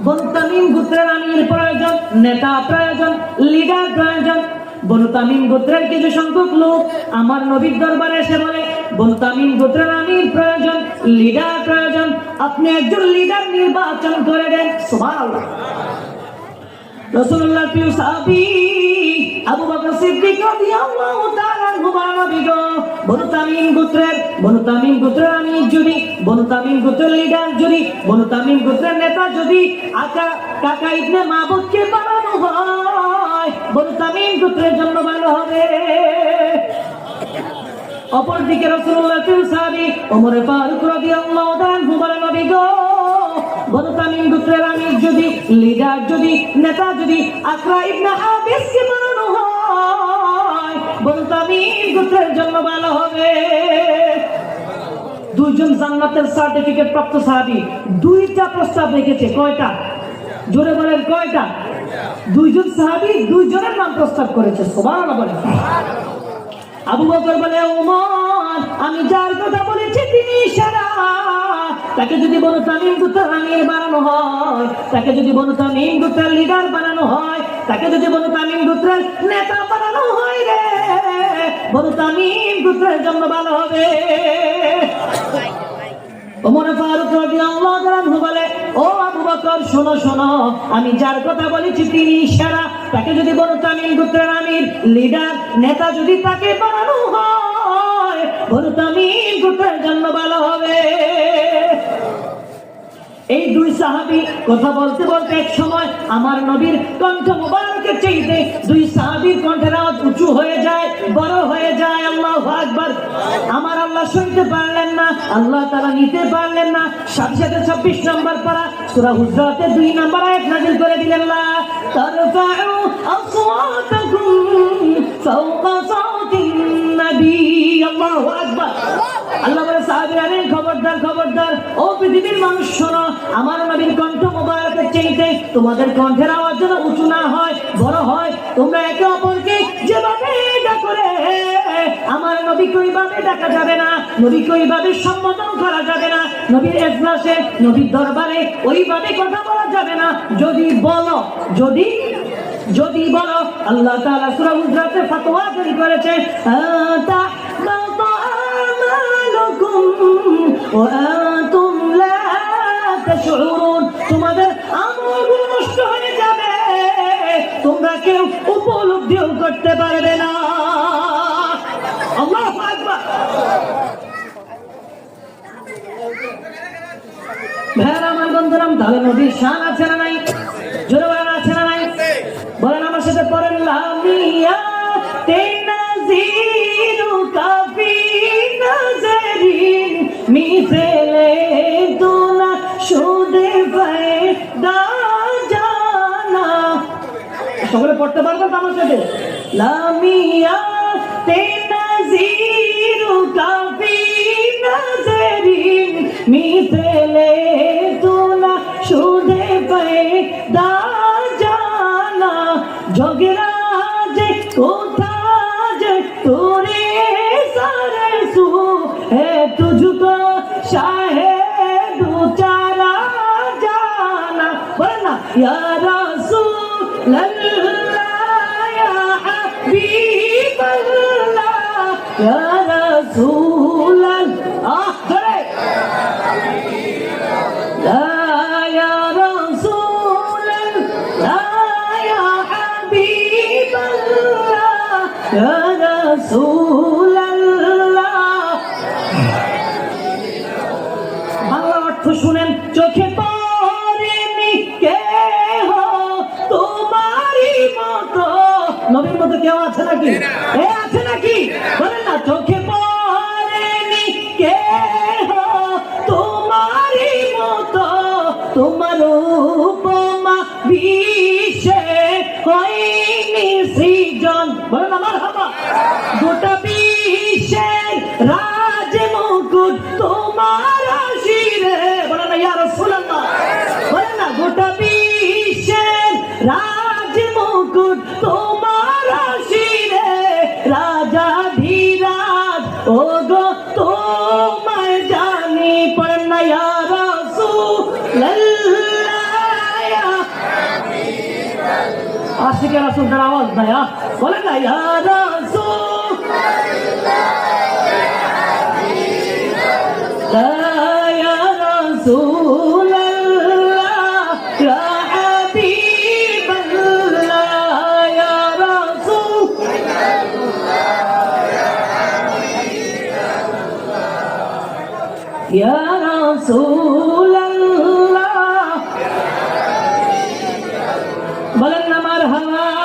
বনু তামিম গোত্রের আমির প্রয়োজন, নেতা প্রয়োজন, লিডার প্রয়োজন। বনু তামিম গোত্রের কিছু সংখ্যক লোক আমার নবীর দরবারে এসে বলে, বনু তামিম গোত্রের আমির প্রয়োজন, লিডার প্রয়োজন, আপনি একজন লিডার নির্বাচন করে দেন। সুবহানাল্লাহ। রাসূলুল্লাহর প্রিয় সাহাবী আবু বকর সিদ্দিক রাদিয়াল্লাহু তাআলা আনহু বলেন, বনু তামিম গোত্রের আমির যদি, বনু তামিম গোত্রের লিডার যদি, বনু তামিম গোত্রের নেতা যদি কাকা ইবনে মাবুদকে বানানো হয়, বনু তামিম গোত্রের জন্য ভালো হবে। অপরদিকে রাসূলুল্লাহর প্রিয় সাহাবী ওমর ফারুক রাদিয়াল্লাহু তাআলা আনহু বলেন, নবী গো, বনু তামিম গোত্রের আমির যদি, লিডার যদি, নেতা যদি আকরা ইবনে হাবিসকে বানানো হয়, বনু তামিম গোত্রের জন্য ভালো হবে। দুইজন জান্নাতের সার্টিফিকেট প্রাপ্ত সাহাবী দুইটা প্রস্তাব রেখেছে। কয়টা? জোরে বলেন কয়টা? দুইজন সাহাবী দুইজনের নাম প্রস্তাব করেছে। সুবহানাল্লাহ বলেন। আবু বকর বলে, ওমর, আমি যার কথা বলেছি তিনি সেরা। তাকে যদি বনু তামিম গোত্রের আমির বানানো হয়, তাকে যদি বনু তামিম গোত্রের লিডার বানানো হয়, তাকে যদি বনু তামিম গোত্রের নেতা বানানো হয় রে, বনু তামিম গোত্রের জন্য ভালো হবে। ওমর ফারুক রাদিয়াল্লাহু তাআলা আনহু বলে, ও আবু বকর, শোনো শোনো, আমি যার কথা বলেছি তিনি সেরা। তাকে যদি বনু তামিম গোত্রের আমির, লিডার, নেতা যদি তাকে বানানো হয়, বনু তামিম গোত্রের জন্য ভালো হবে। এই দুই সাহাবী কথা বলতে বলতে এক সময় আমার নবীর কণ্ঠ মুবারকের চাইতে দুই সাহাবীর কণ্ঠের আওয়াজ উঁচু হয়ে যায়, বড় হয়ে যায়। আল্লাহু আকবার। আমার আল্লাহ শুনতে পারলেন না, আল্লাহ তাআলা নিতে পারলেন না। সাথে সাথে 26 নম্বর পারা সূরা হুজরাতের 2 নম্বর আয়াত নাযিল করে দিলেন, লা তারফাউ আসওয়াতাকুম ফাওকা সাওতিন নবী। আল্লাহু আকবার। আল্লাহ বলে, সাহাবীরা রে, খবরদার খবরদার, ও পৃথিবীর মানুষ শোনো, আমার নবীর কণ্ঠ মুবারকের চাইতে তোমাদের কণ্ঠের আওয়াজ যেন উঁচু না হয়, বড় হয়। তোমরা একে অপরকে যেভাবে ডাকো রে, আমার নবীকে ওইভাবে ডাকা যাবে না, নবীকে ওইভাবে সম্বোধন করা যাবে না, নবীর এজলাসে, নবীর দরবারে ওইভাবে কথা বলা যাবে না। যদি বলো আল্লাহ তাআলা সূরা হুজরাতে ফতোয়া জারি করেছে, তোমাদের আমলগুলো নষ্ট হয়ে যাবে, তোমরা কেউ উপলব্ধিও করতে পারবে না। আল্লাহু আকবার। ভাইরা আমার বন্ধুরা, তাহলে নবীর শান আছে না নাই? জোরে বলেন আছে না নাই? বলেন আমার সাথে, পড়েন, লামিয়া তেনাজিরু কাফি নাজরিন মিসলে দুনা শুদে ফায়দা জানা। সকলে পড়তে পারবেন আমার সাথে? লামিয়া তেনাজিরু কাফি নাজরিন মিসলে দুনা শুদে ফায়দা জানা। জগরাজ কোথা যে তোরে সারে সু है तुझको शाहिद चारा जाना। बोलना, या रसूल अल्लाह या हबीब अल्लाह या रसूल अल्लाह। या रसूल अल्लाह या हबीब अल्लाह या रसूल শুনেন, চোখে পড়েনি কেহ তোমারই মতো। নবীর মতো কেউ আছে নাকি? আছে নাকি? বলেন না, চোখে পড়েনি কেহ তোমারই মতো, তোমার উপমা বিশ্বে হয়নি সৃজন। বলেন আমার হাবা। গোটা বিশ্বের রাজ মুকুট তোমার শিরে। বলেন না, ইয়া রাসূলুল্লাহ। বলেন না, গোটা বিশ্বের রাজ মুকুট তোমার শিরে, রাজা ধীরাজ ও গো তোমায় জানি। পড়েন না, ইয়া রাসূলুল্লাহ ইয়া ইয়া রাসূল তার আওয়াজ নাই বলেন না ইয়া রাসূল ইয়া রাসূল আল্লাহ ইয়া হাবিবাল্লাহ ইয়া রাসূল ইয়া রাসূল আল্লাহ বলেন না মারহাবা